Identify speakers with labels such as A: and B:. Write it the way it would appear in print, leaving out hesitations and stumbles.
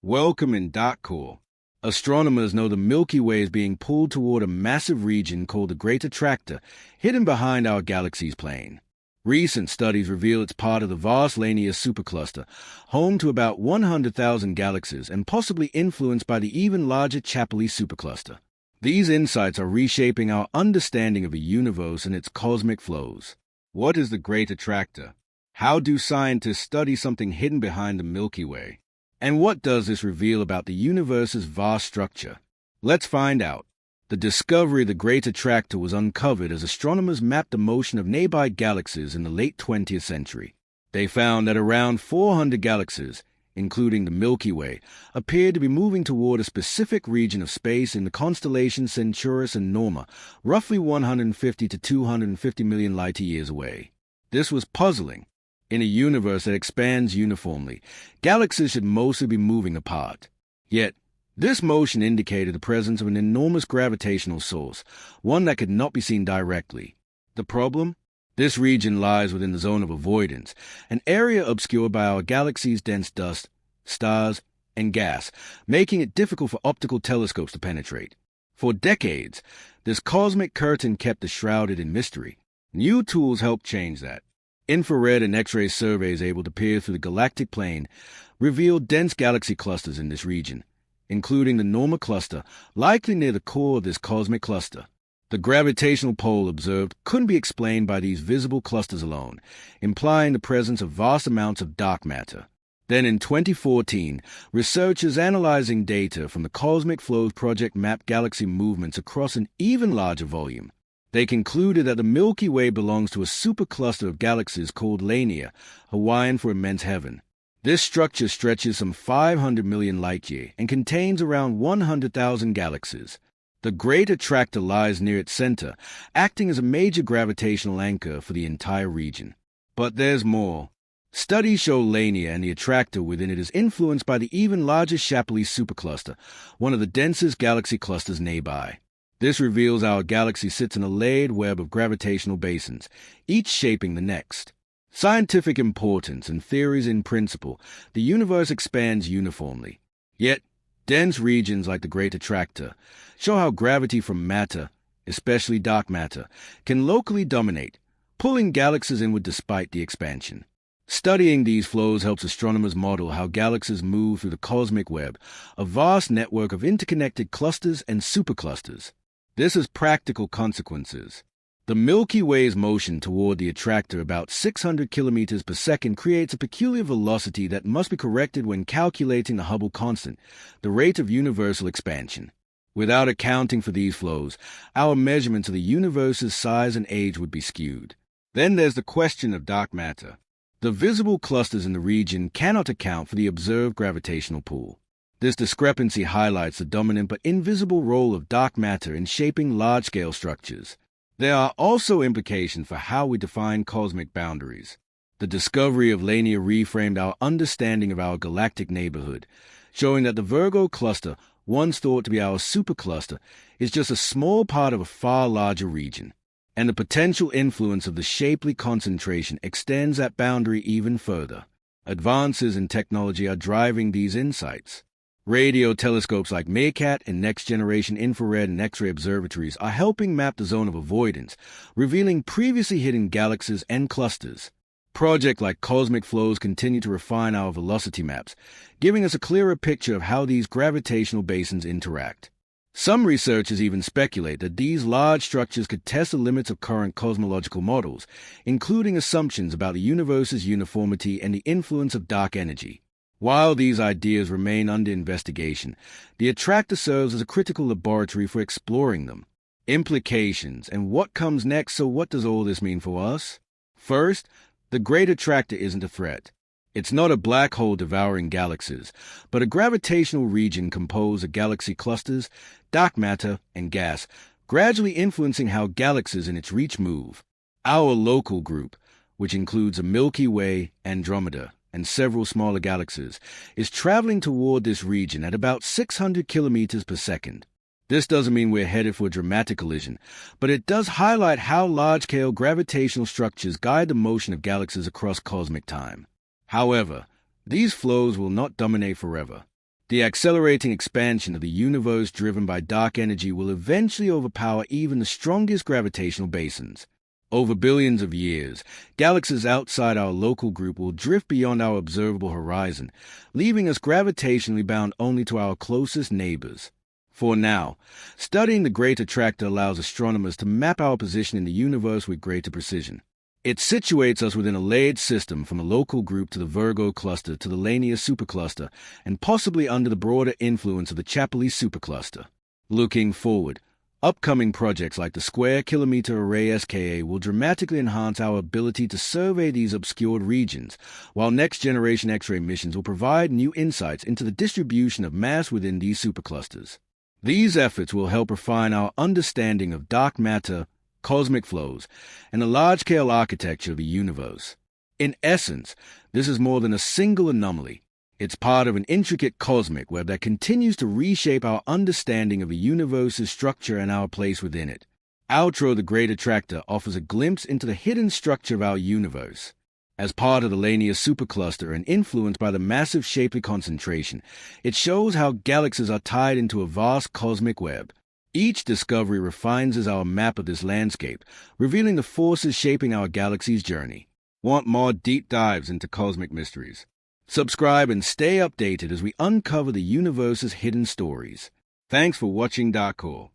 A: Welcome in Dark Core. Astronomers know the Milky Way is being pulled toward a massive region called the Great Attractor, hidden behind our galaxy's plane. Recent studies reveal it's part of the vast Lania supercluster, home to about 100,000 galaxies and possibly influenced by the even larger Chappelle supercluster. These insights are reshaping our understanding of the universe and its cosmic flows. What is the Great Attractor? How do scientists study something hidden behind the Milky Way? And what does this reveal about the universe's vast structure? Let's find out. The discovery of the Great Attractor was uncovered as astronomers mapped the motion of nearby galaxies in the late 20th century. They found that around 400 galaxies, including the Milky Way, appeared to be moving toward a specific region of space in the constellations Centaurus and Norma, roughly 150 to 250 million light-years away. This was puzzling. In a universe that expands uniformly, galaxies should mostly be moving apart. Yet, this motion indicated the presence of an enormous gravitational source, one that could not be seen directly. The problem? This region lies within the zone of avoidance, an area obscured by our galaxy's dense dust, stars, and gas, making it difficult for optical telescopes to penetrate. For decades, this cosmic curtain kept us shrouded in mystery. New tools helped change that. Infrared and X-ray surveys able to peer through the galactic plane revealed dense galaxy clusters in this region, including the Norma cluster, likely near the core of this cosmic cluster. The gravitational pull observed couldn't be explained by these visible clusters alone, implying the presence of vast amounts of dark matter. Then in 2014, researchers analyzing data from the Cosmic Flows Project mapped galaxy movements across an even larger volume. They concluded that the Milky Way belongs to a supercluster of galaxies called Lania, Hawaiian for immense heaven. This structure stretches some 500 million light-years and contains around 100,000 galaxies. The Great Attractor lies near its center, acting as a major gravitational anchor for the entire region. But there's more. Studies show Lania and the attractor within it is influenced by the even larger Chappelle supercluster, one of the densest galaxy clusters nearby. This reveals our galaxy sits in a layered web of gravitational basins, each shaping the next. Scientific importance and theories in principle, the universe expands uniformly. Yet, dense regions like the Great Attractor show how gravity from matter, especially dark matter, can locally dominate, pulling galaxies inward despite the expansion. Studying these flows helps astronomers model how galaxies move through the cosmic web, a vast network of interconnected clusters and superclusters. This has practical consequences. The Milky Way's motion toward the attractor about 600 kilometers per second creates a peculiar velocity that must be corrected when calculating the Hubble constant, the rate of universal expansion. Without accounting for these flows, our measurements of the universe's size and age would be skewed. Then there's the question of dark matter. The visible clusters in the region cannot account for the observed gravitational pull. This discrepancy highlights the dominant but invisible role of dark matter in shaping large-scale structures. There are also implications for how we define cosmic boundaries. The discovery of Lania reframed our understanding of our galactic neighborhood, showing that the Virgo cluster, once thought to be our supercluster, is just a small part of a far larger region. And the potential influence of the Shapley concentration extends that boundary even further. Advances in technology are driving these insights. Radio telescopes like MeerKAT and next-generation infrared and X-ray observatories are helping map the zone of avoidance, revealing previously hidden galaxies and clusters. Projects like Cosmic Flows continue to refine our velocity maps, giving us a clearer picture of how these gravitational basins interact. Some researchers even speculate that these large structures could test the limits of current cosmological models, including assumptions about the universe's uniformity and the influence of dark energy. While these ideas remain under investigation, the attractor serves as a critical laboratory for exploring them. Implications and what comes next. So what does all this mean for us? First, the Great Attractor isn't a threat. It's not a black hole devouring galaxies, but a gravitational region composed of galaxy clusters, dark matter, and gas, gradually influencing how galaxies in its reach move. Our local group, which includes a Milky Way, Andromeda, and several smaller galaxies, is traveling toward this region at about 600 kilometers per second. This doesn't mean we're headed for a dramatic collision, but it does highlight how large-scale gravitational structures guide the motion of galaxies across cosmic time. However, these flows will not dominate forever. The accelerating expansion of the universe driven by dark energy will eventually overpower even the strongest gravitational basins. Over billions of years, galaxies outside our local group will drift beyond our observable horizon, leaving us gravitationally bound only to our closest neighbors. For now, studying the Great Attractor allows astronomers to map our position in the universe with greater precision. It situates us within a layered system from the local group to the Virgo cluster to the Lania supercluster, and possibly under the broader influence of the Chappelli supercluster. Looking forward, upcoming projects like the Square Kilometer Array SKA will dramatically enhance our ability to survey these obscured regions, while next-generation X-ray missions will provide new insights into the distribution of mass within these superclusters. These efforts will help refine our understanding of dark matter, cosmic flows, and the large-scale architecture of the universe. In essence, this is more than a single anomaly. It's part of an intricate cosmic web that continues to reshape our understanding of the universe's structure and our place within it. Outro the Great Attractor offers a glimpse into the hidden structure of our universe. As part of the Lania supercluster and influenced by the massive Shapley concentration, it shows how galaxies are tied into a vast cosmic web. Each discovery refines our map of this landscape, revealing the forces shaping our galaxy's journey. Want more deep dives into cosmic mysteries? Subscribe and stay updated as we uncover the universe's hidden stories. Thanks for watching Dark Core.